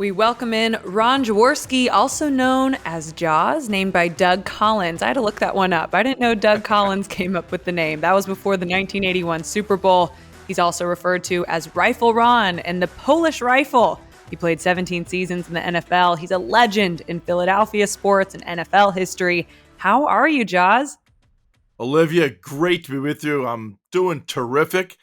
We welcome in Ron Jaworski, also known as Jaws, named by Doug Collins. I had to look that one up. I didn't know Doug Collins came up with the name. That was before the 1981 Super Bowl. He's also referred to as Rifle Ron and the Polish Rifle. He played 17 seasons in the NFL. He's a legend in Philadelphia sports and NFL history. How are you, Jaws? Olivia, great to be with you. I'm doing terrific.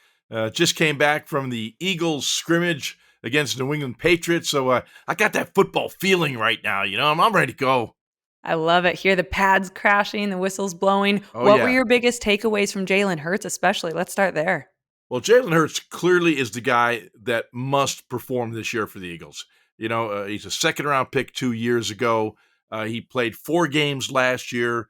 Just came back from the Eagles scrimmage against New England Patriots, so I got that football feeling right now. I'm ready to go. I love it. Hear the pads crashing, the whistles blowing. Oh, What yeah. were your biggest takeaways from Jalen Hurts, especially? Let's start there. Well, Jalen Hurts clearly is the guy that must perform this year for the Eagles. He's a second-round pick 2 years ago. He played 4 games last year.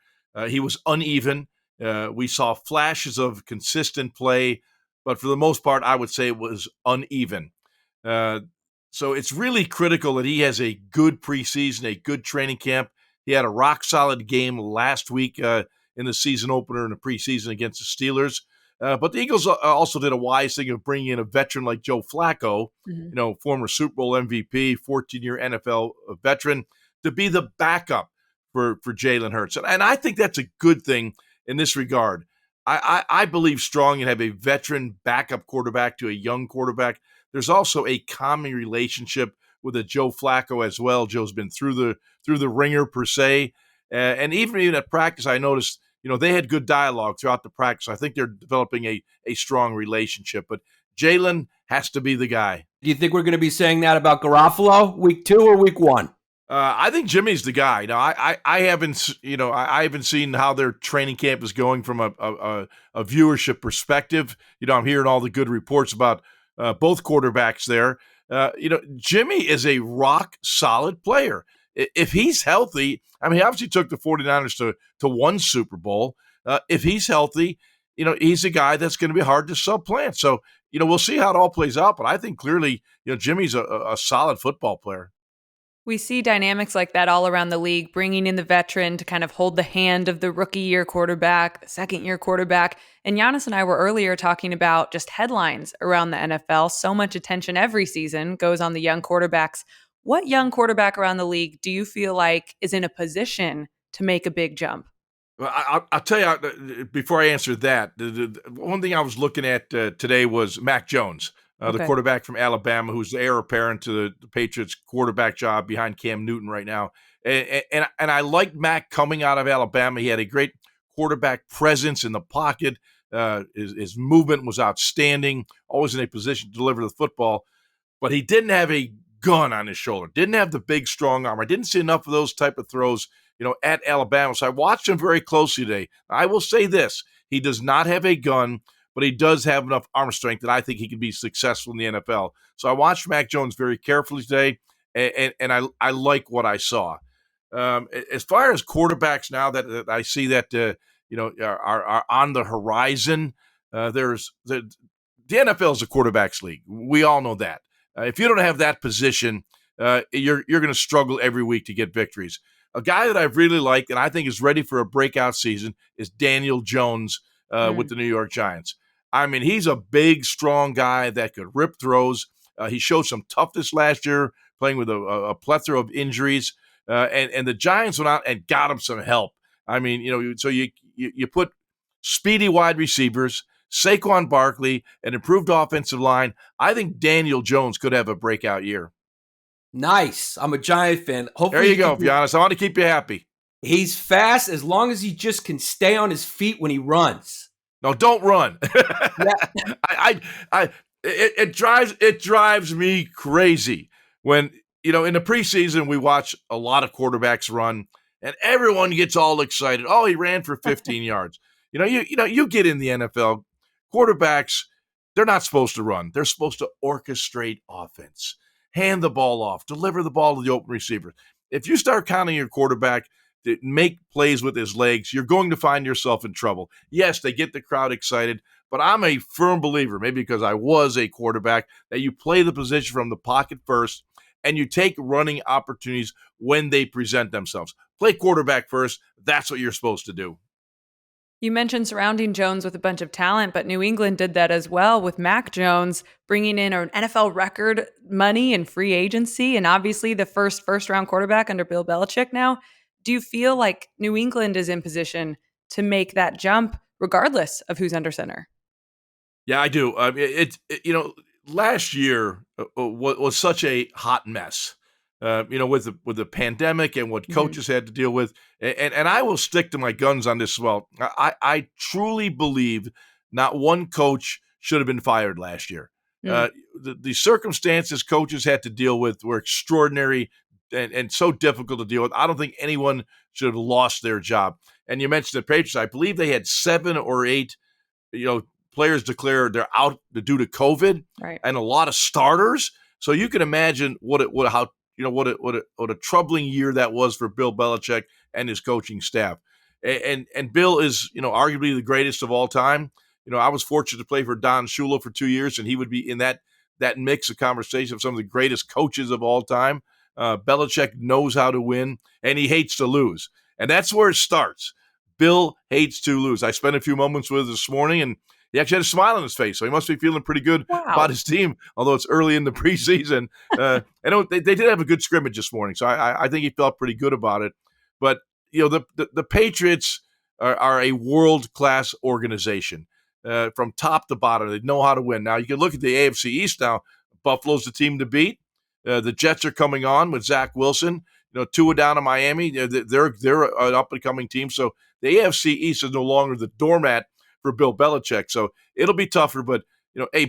He was uneven. We saw flashes of consistent play, but for the most part, I would say it was uneven. So it's really critical that he has a good preseason, a good training camp. He had a rock-solid game last week in the season opener in the preseason against the Steelers. But the Eagles also did a wise thing of bringing in a veteran like Joe Flacco, former Super Bowl MVP, 14-year NFL veteran, to be the backup for Jalen Hurts. And I think that's a good thing in this regard. I believe strong in have a veteran backup quarterback to a young quarterback. There's also a calming relationship with a Joe Flacco as well. Joe's been through the ringer per se, and even at practice, I noticed they had good dialogue throughout the practice. I think they're developing a strong relationship. But Jalen has to be the guy. Do you think we're going to be saying that about Garofalo week 2 or week 1? I think Jimmy's the guy. Now, I haven't seen how their training camp is going from a viewership perspective. I'm hearing all the good reports about both quarterbacks there. Jimmy is a rock solid player. If he's healthy, I mean, he obviously took the 49ers to one Super Bowl. If he's healthy, he's a guy that's going to be hard to supplant. So, we'll see how it all plays out. But I think clearly, Jimmy's a solid football player. We see dynamics like that all around the league, bringing in the veteran to kind of hold the hand of the rookie year quarterback, second year quarterback. And Giannis and I were earlier talking about just headlines around the NFL. So much attention every season goes on the young quarterbacks. What young quarterback around the league do you feel like is in a position to make a big jump? Well, I'll tell you, before I answer that, the one thing I was looking at today was Mac Jones. The quarterback from Alabama, who's the heir apparent to the Patriots quarterback job behind Cam Newton right now. And I liked Mac coming out of Alabama. He had a great quarterback presence in the pocket. His movement was outstanding, always in a position to deliver the football. But he didn't have a gun on his shoulder, didn't have the big, strong arm. I didn't see enough of those type of throws, at Alabama. So I watched him very closely today. I will say this. He does not have a gun, but he does have enough arm strength that I think he can be successful in the NFL. So I watched Mac Jones very carefully today, and I like what I saw. As far as quarterbacks now that I see that are on the horizon, there's the NFL is a quarterbacks league. We all know that. If you don't have that position, you're going to struggle every week to get victories. A guy that I've really liked and I think is ready for a breakout season is Daniel Jones with the New York Giants. I mean, he's a big, strong guy that could rip throws. He showed some toughness last year, playing with a plethora of injuries. And the Giants went out and got him some help. I mean, so you put speedy wide receivers, Saquon Barkley, an improved offensive line. I think Daniel Jones could have a breakout year. Nice. I'm a Giant fan. Hopefully, there you go, Giannis. I want to keep you happy. He's fast as long as he just can stay on his feet when he runs. No, don't run. It drives me crazy when in the preseason we watch a lot of quarterbacks run and everyone gets all excited. Oh, he ran for 15 yards. You get in the NFL, quarterbacks, they're not supposed to run. They're supposed to orchestrate offense, hand the ball off, deliver the ball to the open receiver. If you start counting your quarterback to make plays with his legs, you're going to find yourself in trouble. Yes, they get the crowd excited, but I'm a firm believer, maybe because I was a quarterback, that you play the position from the pocket first and you take running opportunities when they present themselves. Play quarterback first. That's what you're supposed to do. You mentioned surrounding Jones with a bunch of talent, but New England did that as well with Mac Jones bringing in an NFL record money and free agency, and obviously the first-round quarterback under Bill Belichick now. Do you feel like New England is in position to make that jump regardless of who's under center? Yeah, I do. Last year was such a hot mess. With the pandemic and what coaches had to deal with, and I will stick to my guns on this as well. I truly believe not one coach should have been fired last year. The circumstances coaches had to deal with were extraordinary and so difficult to deal with. I don't think anyone should have lost their job. And you mentioned the Patriots. I believe they had 7 or 8, players declare they're out due to COVID, right, and a lot of starters. So you can imagine what a troubling year that was for Bill Belichick and his coaching staff. And Bill is, arguably the greatest of all time. I was fortunate to play for Don Shula for 2 years, and he would be in that mix of conversation of some of the greatest coaches of all time. Belichick knows how to win, and he hates to lose. And that's where it starts. Bill hates to lose. I spent a few moments with him this morning, and he actually had a smile on his face, so he must be feeling pretty good about his team, although it's early in the preseason. They did have a good scrimmage this morning, so I think he felt pretty good about it. But, the Patriots are a world-class organization from top to bottom. They know how to win. Now, you can look at the AFC East now. Buffalo's the team to beat. The Jets are coming on with Zach Wilson. Tua down in Miami. They're an up-and-coming team, so the AFC East is no longer the doormat for Bill Belichick. So it'll be tougher, but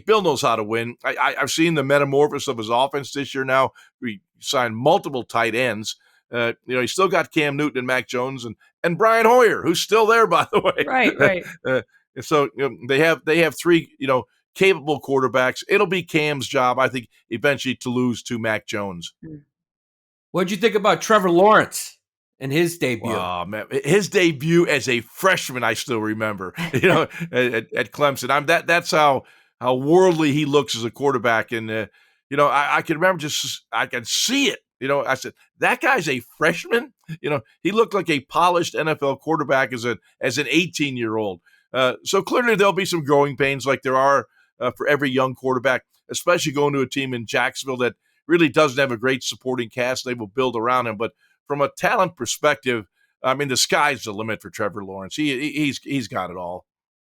Bill knows how to win. I've seen the metamorphosis of his offense this year now. We signed multiple tight ends. He's still got Cam Newton and Mac Jones and Brian Hoyer, who's still there, by the way. Right. So they have 3, capable quarterbacks. It'll be Cam's job, I think, eventually to lose to Mac Jones. What'd you think about Trevor Lawrence and his debut? Oh, man. His debut as a freshman, I still remember, at Clemson. That's how worldly he looks as a quarterback. And, I can remember I can see it. I said, that guy's a freshman. He looked like a polished NFL quarterback as an 18-year-old. So clearly there'll be some growing pains like there are for every young quarterback, especially going to a team in Jacksonville that really doesn't have a great supporting cast. They will build around him. But from a talent perspective, I mean, the sky's the limit for Trevor Lawrence. He's got it all.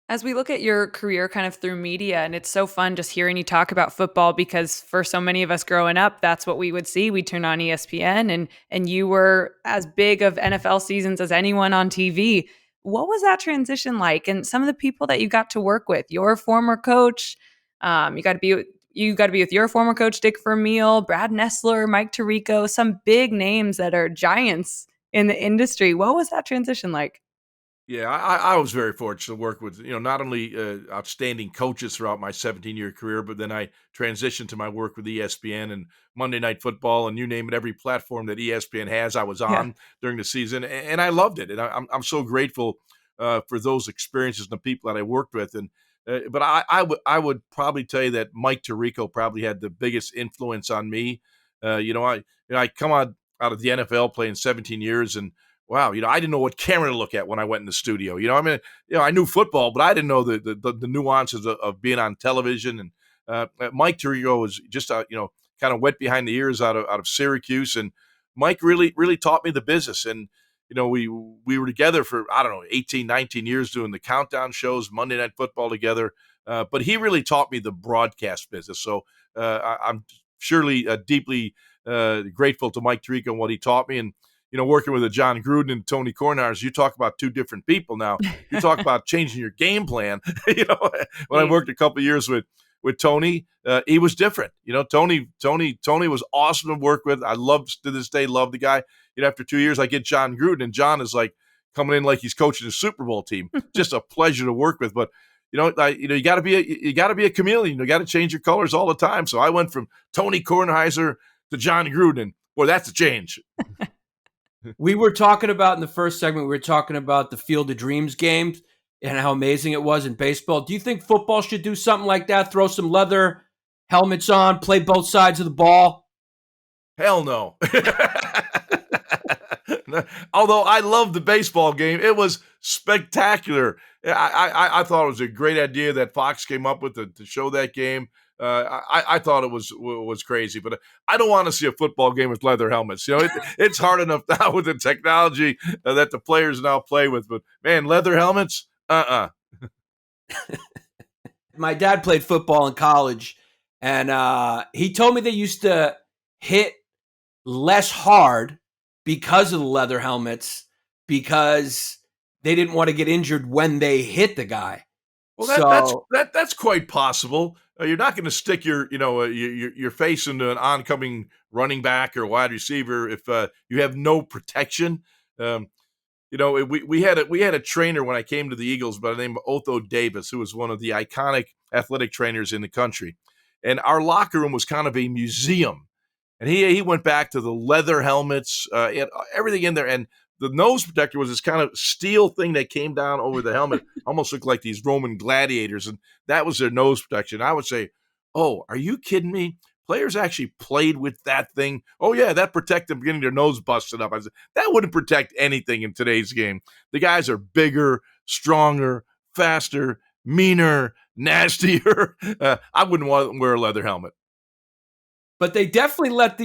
As we look at your career kind of through media, and it's so fun just hearing you talk about football because for so many of us growing up, that's what we would see. We turn on ESPN and you were as big of NFL seasons as anyone on TV. What was that transition like? And some of the people that you got to work with, your former coach, you got to be with your former coach, Dick Vermeil, Brad Nessler, Mike Tirico, some big names that are giants in the industry. What was that transition like? Yeah, I was very fortunate to work with, not only outstanding coaches throughout my 17-year career, but then I transitioned to my work with ESPN and Monday Night Football and you name it, every platform that ESPN has, I was on during the season, and I loved it. And I'm so grateful for those experiences and the people that I worked with. And but I would probably tell you that Mike Tirico probably had the biggest influence on me. I come out of the NFL playing 17 years and wow, I didn't know what camera to look at when I went in the studio. I knew football, but I didn't know the nuances of being on television. And Mike Tirico was just, kind of wet behind the ears out of Syracuse. And Mike really taught me the business. And, we were together for, 18, 19 years doing the countdown shows, Monday Night Football together. But he really taught me the broadcast business. So I'm surely deeply grateful to Mike Tirico and what he taught me. And, working with a John Gruden and Tony Kornheiser, you talk about two different people now. You talk about changing your game plan. When I worked a couple of years with Tony, he was different. Tony was awesome to work with. I to this day, love the guy. After 2 years, I get John Gruden, and John is like coming in like he's coaching a Super Bowl team. Just a pleasure to work with. But you got to be a chameleon. You got to change your colors all the time. So I went from Tony Kornheiser to John Gruden. Boy, that's a change. We were talking about in the first segment, we were talking about the Field of Dreams games and how amazing it was in baseball. Do you think football should do something like that? Throw some leather helmets on, play both sides of the ball? Hell no. Although I loved the baseball game, it was spectacular. I thought it was a great idea that Fox came up with to show that game. I thought it was crazy, but I don't want to see a football game with leather helmets. It's hard enough now with the technology that the players now play with. But man, leather helmets, My dad played football in college, and he told me they used to hit less hard because of the leather helmets, because they didn't want to get injured when they hit the guy. Well, that's quite possible. You're not going to stick your face into an oncoming running back or wide receiver if you have no protection. We had a trainer when I came to the Eagles by the name of Otho Davis, who was one of the iconic athletic trainers in the country, and our locker room was kind of a museum. And he went back to the leather helmets, everything in there, and the nose protector was this kind of steel thing that came down over the helmet, almost looked like these Roman gladiators, and that was their nose protection. I would say, oh, are you kidding me? Players actually played with that thing. Oh, yeah, that protected them getting their nose busted up. I said, that wouldn't protect anything in today's game. The guys are bigger, stronger, faster, meaner, nastier. I wouldn't want to wear a leather helmet. But they definitely let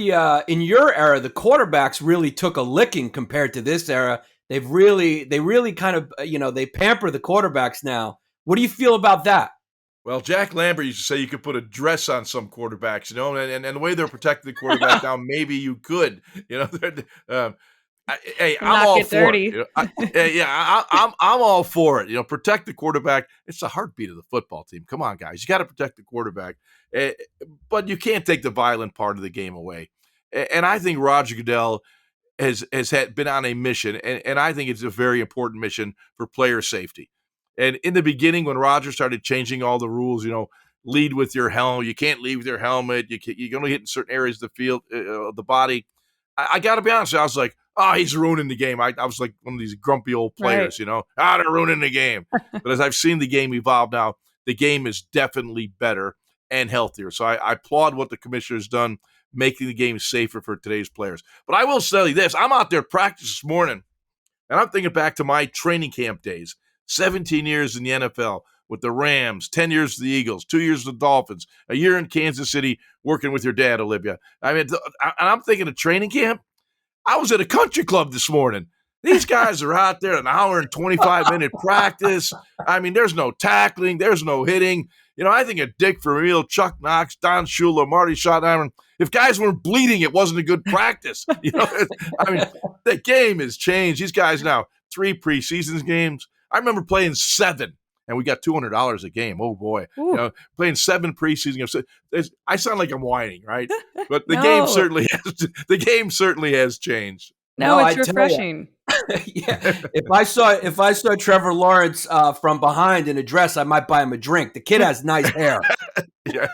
in your era, the quarterbacks really took a licking compared to this era. They really kind of, they pamper the quarterbacks now. What do you feel about that? Well, Jack Lambert used to say you could put a dress on some quarterbacks, and the way they're protecting the quarterback now, maybe you could, hey, I'm all for it. I'm all for it. Protect the quarterback. It's the heartbeat of the football team. Come on, guys, you got to protect the quarterback, but you can't take the violent part of the game away. And I think Roger Goodell has been on a mission, and I think it's a very important mission for player safety. And in the beginning, when Roger started changing all the rules, lead with your helmet. You can't lead with your helmet. You can only hit in certain areas of the field, the body. I got to be honest. I was like, oh, he's ruining the game. I was like one of these grumpy old players, right. They're ruining the game. But as I've seen the game evolve now, the game is definitely better and healthier. So I applaud what the commissioner's done, making the game safer for today's players. But I will tell you this. I'm out there practice this morning, and I'm thinking back to my training camp days. 17 years in the NFL with the Rams, 10 years with the Eagles, 2 years with the Dolphins, a year in Kansas City working with your dad, Olivia. I mean, and I'm thinking of training camp. I was at a country club this morning. These guys are out there an hour and 25-minute practice. I mean, there's no tackling. There's no hitting. I think of Dick Vermeil, Chuck Knox, Don Shula, Marty Schottenheimer. If guys weren't bleeding, it wasn't a good practice. I mean, the game has changed. These guys now, 3 preseason games. I remember playing 7, and we got $200 a game. Oh boy, playing 7 preseason games. I sound like I'm whining, right? But the game certainly has changed. No, it's refreshing. Yeah, if I saw Trevor Lawrence from behind in a dress, I might buy him a drink. The kid has nice hair. Yeah.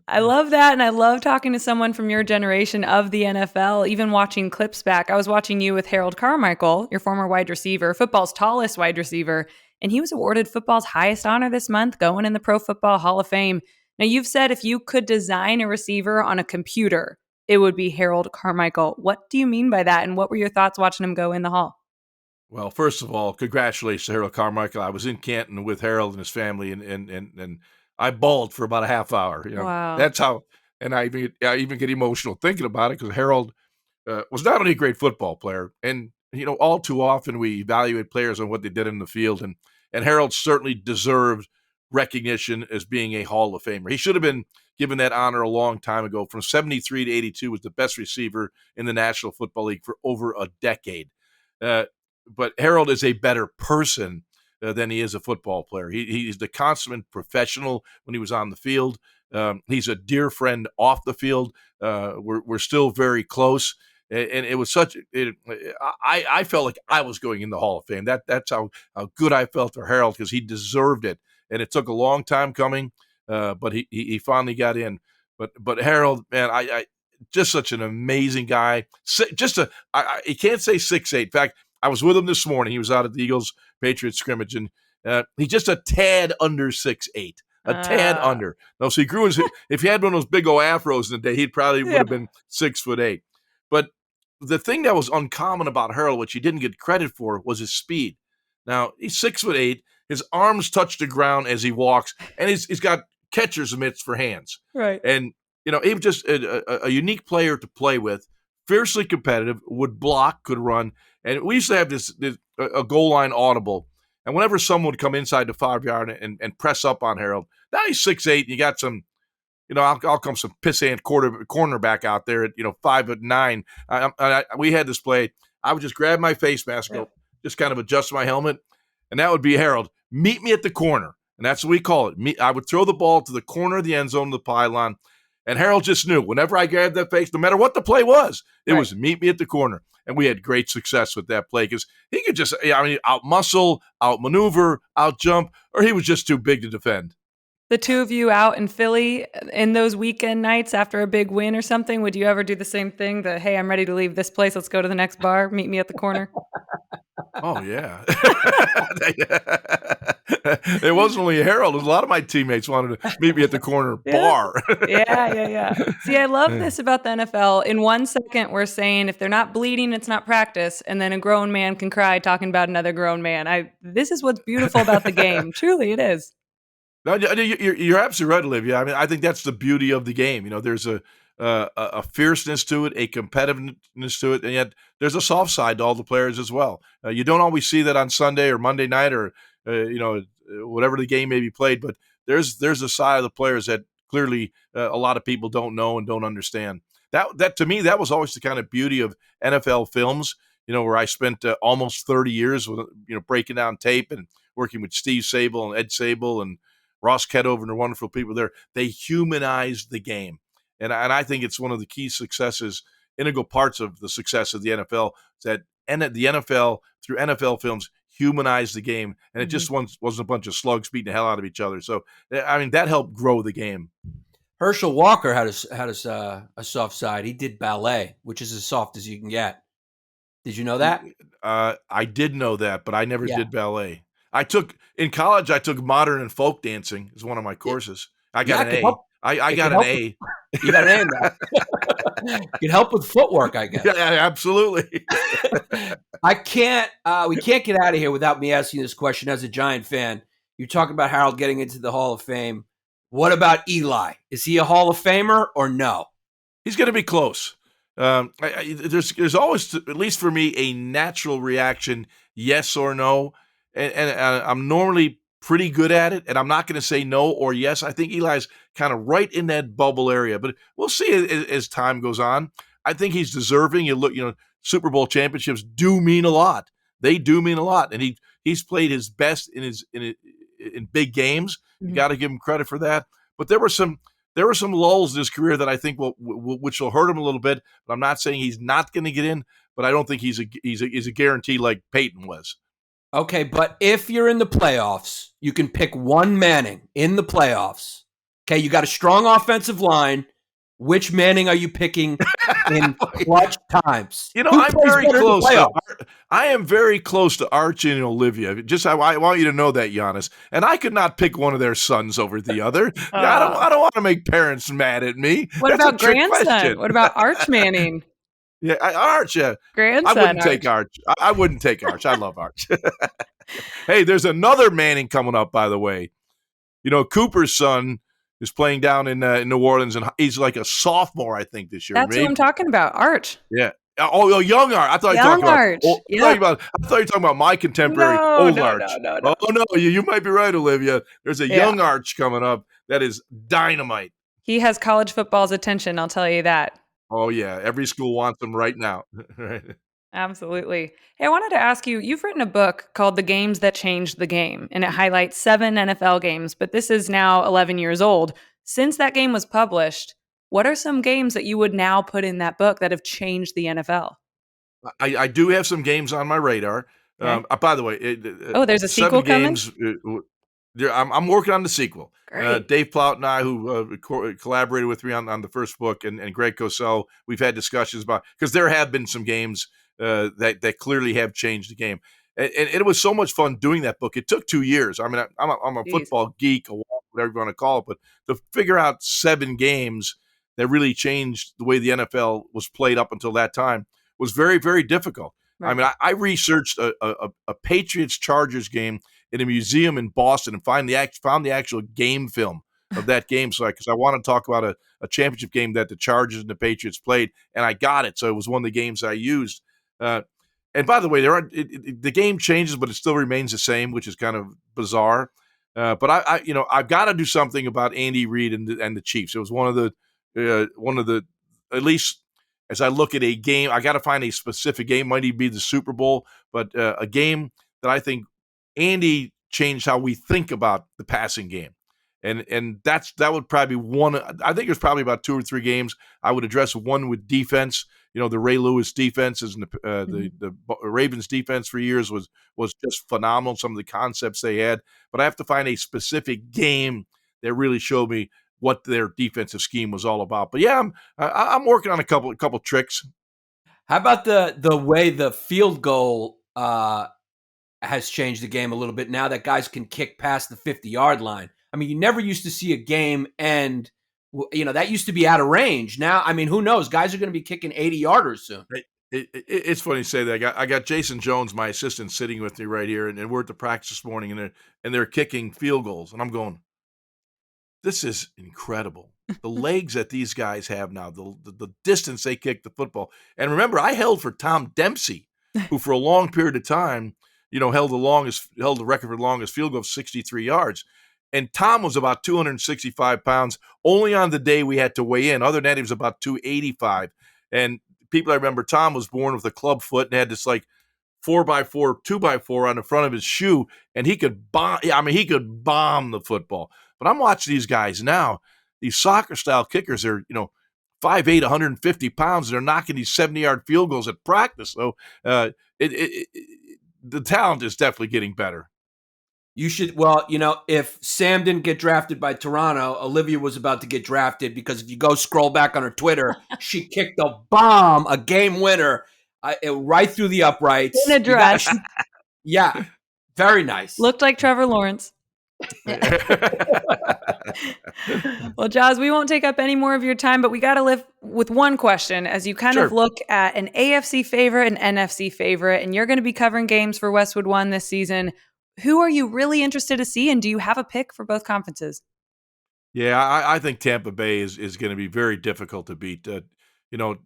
I love that, and I love talking to someone from your generation of the NFL, even watching clips back. I was watching you with Harold Carmichael, your former wide receiver, football's tallest wide receiver, and he was awarded football's highest honor this month, going in the Pro Football Hall of Fame. Now, you've said if you could design a receiver on a computer, it would be Harold Carmichael. What do you mean by that, and what were your thoughts watching him go in the Hall? Well, first of all, congratulations to Harold Carmichael. I was in Canton with Harold and his family, and I bawled for about a half hour. Wow. That's how, and I even get emotional thinking about it because Harold was not only a great football player, and all too often we evaluate players on what they did in the field, and Harold certainly deserved recognition as being a Hall of Famer. He should have been given that honor a long time ago. From 73 to 82, was the best receiver in the National Football League for over a decade. But Harold is a better person than he is a football player. He's the consummate professional when he was on the field. He's a dear friend off the field. We're still very close, and it was I felt like I was going in the Hall of Fame. That's how good I felt for Harold, because he deserved it, and it took a long time coming, but he finally got in. But Harold, man, I just such an amazing guy. He can't say 6'8". In fact, I was with him this morning. He was out at the Eagles-Patriots scrimmage, and he's just a tad under 6'8", a tad under. No, so he grew if he had one of those big old afros in the day, he probably would have been 6'8". But the thing that was uncommon about Harlan, which he didn't get credit for, was his speed. Now, he's 6'8". His arms touch the ground as he walks, and he's got catcher's mitts for hands. Right. And, he was just a unique player to play with, fiercely competitive, would block, could run. And we used to have a goal line audible. And whenever someone would come inside the 5-yard and press up on Harold, now he's 6'8", and you got some, I'll come some pissant cornerback out there at, 5'9". We had this play. I would just grab my face mask, just kind of adjust my helmet, and that would be Harold. Meet me at the corner, and that's what we call it. I would throw the ball to the corner of the end zone of the pylon, and Harold just knew whenever I grabbed that face, no matter what the play was, it was meet me at the corner. And we had great success with that play because he could just, out-muscle, out-maneuver, out-jump, or he was just too big to defend. The two of you out in Philly in those weekend nights after a big win or something, would you ever do the same thing? Hey, I'm ready to leave this place. Let's go to the next bar. Meet me at the corner. Oh, yeah. It wasn't only Harold. A lot of my teammates wanted to meet me at the corner bar. Yeah. See, I love this about the NFL. In 1 second, we're saying if they're not bleeding, it's not practice. And then a grown man can cry talking about another grown man. This is what's beautiful about the game. Truly, it is. No, you're absolutely right, Olivia. I mean, I think that's the beauty of the game. There's a fierceness to it, a competitiveness to it, and yet there's a soft side to all the players as well. You don't always see that on Sunday or Monday night or whatever the game may be played, but there's a side of the players that clearly a lot of people don't know and don't understand. That to me, that was always the kind of beauty of NFL films. Where I spent almost 30 years with breaking down tape and working with Steve Sable and Ed Sable and Ross Ketover and the wonderful people there. They humanized the game. And I think it's one of the key successes, integral parts of the success of the NFL, that the NFL, through NFL films, humanized the game. And it just wasn't a bunch of slugs beating the hell out of each other. So, I mean, that helped grow the game. Herschel Walker had a soft side. He did ballet, which is as soft as you can get. Did you know that? I did know that, but I never did ballet. In college, I took modern and folk dancing as one of my courses. I got an A. I got an A. You got an A in that. You can help with footwork, I guess. Yeah, absolutely. We can't get out of here without me asking this question as a Giant fan. You're talking about Harold getting into the Hall of Fame. What about Eli? Is he a Hall of Famer or no? He's going to be close. There's always, at least for me, a natural reaction, yes or no. And I'm normally pretty good at it, and I'm not going to say no or yes. I think Eli's kind of right in that bubble area, but we'll see as time goes on. I think he's deserving. Super Bowl championships do mean a lot. They do mean a lot, and he's played his best in big games. Mm-hmm. You got to give him credit for that. But there were some lulls in his career that I think which will hurt him a little bit. But I'm not saying he's not going to get in, but I don't think he's a guarantee like Peyton was. Okay, but if you're in the playoffs, you can pick one Manning in the playoffs. Okay, you got a strong offensive line. Which Manning are you picking in clutch times? I'm very close. I am very close to Archie and Olivia. I want you to know that, Giannis. And I could not pick one of their sons over the other. I don't want to make parents mad at me. What about grandson? What about Arch Manning? Yeah, Arch. Yeah, grandson. I wouldn't take Arch. I wouldn't take Arch. I love Arch. Hey, there's another Manning coming up, by the way. Cooper's son is playing down in New Orleans, and he's like a sophomore, I think, this year. That's what I'm talking about, Arch. Yeah. Oh, young Arch. I thought you were talking Arch. I thought you were talking about my contemporary, old Arch. No. Oh, no, you might be right, Olivia. There's a young Arch coming up that is dynamite. He has college football's attention, I'll tell you that. Oh, yeah. Every school wants him right now. Absolutely. Hey, I wanted to ask you, you've written a book called The Games That Changed the Game, and it highlights 7 NFL games, but this is now 11 years old. Since that game was published, what are some games that you would now put in that book that have changed the NFL? I do have some games on my radar. Okay. By the way, there's a sequel coming? I'm working on the sequel. Great. Dave Plout and I, who collaborated with me on the first book, and Greg Cosell, we've had discussions about, because there have been some games that clearly have changed the game. And it was so much fun doing that book. It took 2 years. I mean, I'm a football geek, whatever you want to call it, but to figure out 7 games that really changed the way the NFL was played up until that time was very, very difficult. Right. I mean, I researched a Patriots-Chargers game in a museum in Boston and found the actual game film of that game. So because I want to talk about a championship game that the Chargers and the Patriots played, and I got it. So it was one of the games I used. And by the way, the game changes, but it still remains the same, which is kind of bizarre. But I've got to do something about Andy Reid and the Chiefs. It was one of the at least as I look at a game, I got to find a specific game. Might even be the Super Bowl, but a game that I think Andy changed how we think about the passing game. And that would probably be one. I think there's probably about 2 or 3 games I would address. One with defense. The Ray Lewis defenses and the Ravens defense for years was just phenomenal. Some of the concepts they had, but I have to find a specific game that really showed me what their defensive scheme was all about. But yeah, I'm working on a couple tricks. How about the way the field goal has changed the game a little bit now that guys can kick past the 50-yard line? I mean, you never used to see a game end, that used to be out of range. Now, I mean, who knows? Guys are going to be kicking 80-yarders soon. It's funny you say that. I got Jason Jones, my assistant, sitting with me right here, and we're at the practice this morning, and they're kicking field goals, and I'm going, this is incredible. The legs that these guys have now, the distance they kick the football. And remember, I held for Tom Dempsey, who for a long period of time, held the record for the longest field goal of 63 yards. And Tom was about 265 pounds only on the day we had to weigh in. Other than that, he was about 285. And I remember Tom was born with a club foot and had this like 4x4, 2x4 on the front of his shoe. And he could bomb the football. But I'm watching these guys now, these soccer style kickers are, 5'8", 150 pounds. And they're knocking these 70-yard field goals at practice. So the talent is definitely getting better. You should, if Sam didn't get drafted by Toronto, Olivia was about to get drafted because if you go scroll back on her Twitter, she kicked a bomb, a game winner, right through the uprights. In a dress. Yeah, very nice. Looked like Trevor Lawrence. Well, Jaws, we won't take up any more of your time, but we got to live with one question as you kind of look at an AFC favorite, an NFC favorite, and you're going to be covering games for Westwood One this season. Who are you really interested to see, and do you have a pick for both conferences? Yeah, I think Tampa Bay is going to be very difficult to beat.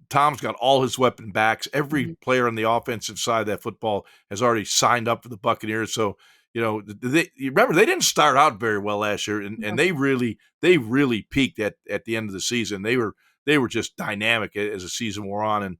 Tom's got all his weapon backs. Every player on the offensive side of that football has already signed up for the Buccaneers. So, remember, they didn't start out very well last year, and they really peaked at the end of the season. They were just dynamic as the season wore on. And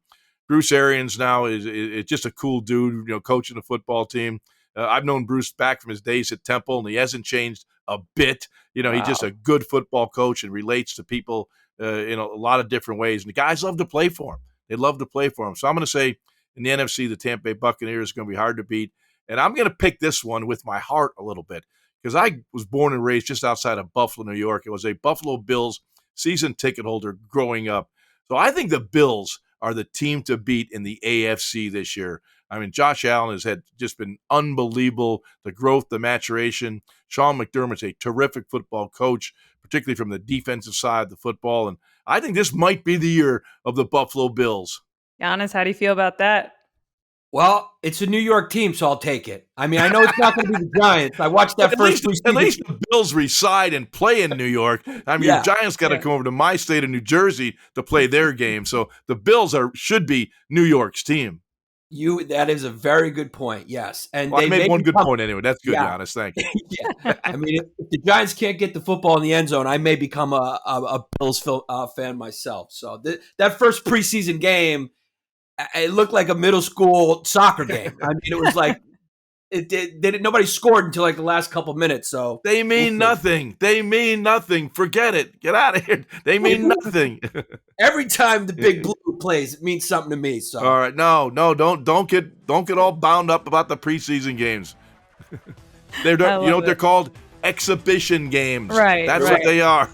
Bruce Arians now is just a cool dude, coaching the football team. I've known Bruce back from his days at Temple, and he hasn't changed a bit. Wow. He's just a good football coach and relates to people in a lot of different ways. And the guys love to play for him. They love to play for him. So I'm going to say in the NFC, the Tampa Bay Buccaneers is going to be hard to beat. And I'm going to pick this one with my heart a little bit because I was born and raised just outside of Buffalo, New York. It was a Buffalo Bills season ticket holder growing up. So I think the Bills are the team to beat in the AFC this year. I mean, Josh Allen has had just been unbelievable, the growth, the maturation. Sean McDermott's a terrific football coach, particularly from the defensive side of the football. And I think this might be the year of the Buffalo Bills. Giannis, how do you feel about that? Well, it's a New York team, so I'll take it. I mean, I know it's not going to be the Giants. I watched that first preseason. At least the Bills reside and play in New York. I mean, the Giants got to come over to my state of New Jersey to play their game. So the Bills should be New York's team. That is a very good point. Yes, and I made one good point anyway. That's good, Giannis. Thank you. I mean, if the Giants can't get the football in the end zone, I may become a Bills fan myself. So that first preseason game, it looked like a middle school soccer game. I mean, it was like nobody scored until like the last couple minutes. So they mean nothing. They mean nothing. Forget it. Get out of here. They mean nothing. Every time the Big Blue plays, it means something to me. So all right, no, don't get all bound up about the preseason games. They're called exhibition games. Right. That's what they are.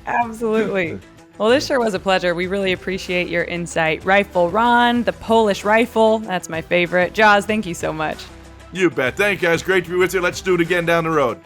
Absolutely. Well, this sure was a pleasure. We really appreciate your insight. Rifle Ron, the Polish rifle. That's my favorite. Jaws, thank you so much. You bet. Thank you, guys. Great to be with you. Let's do it again down the road.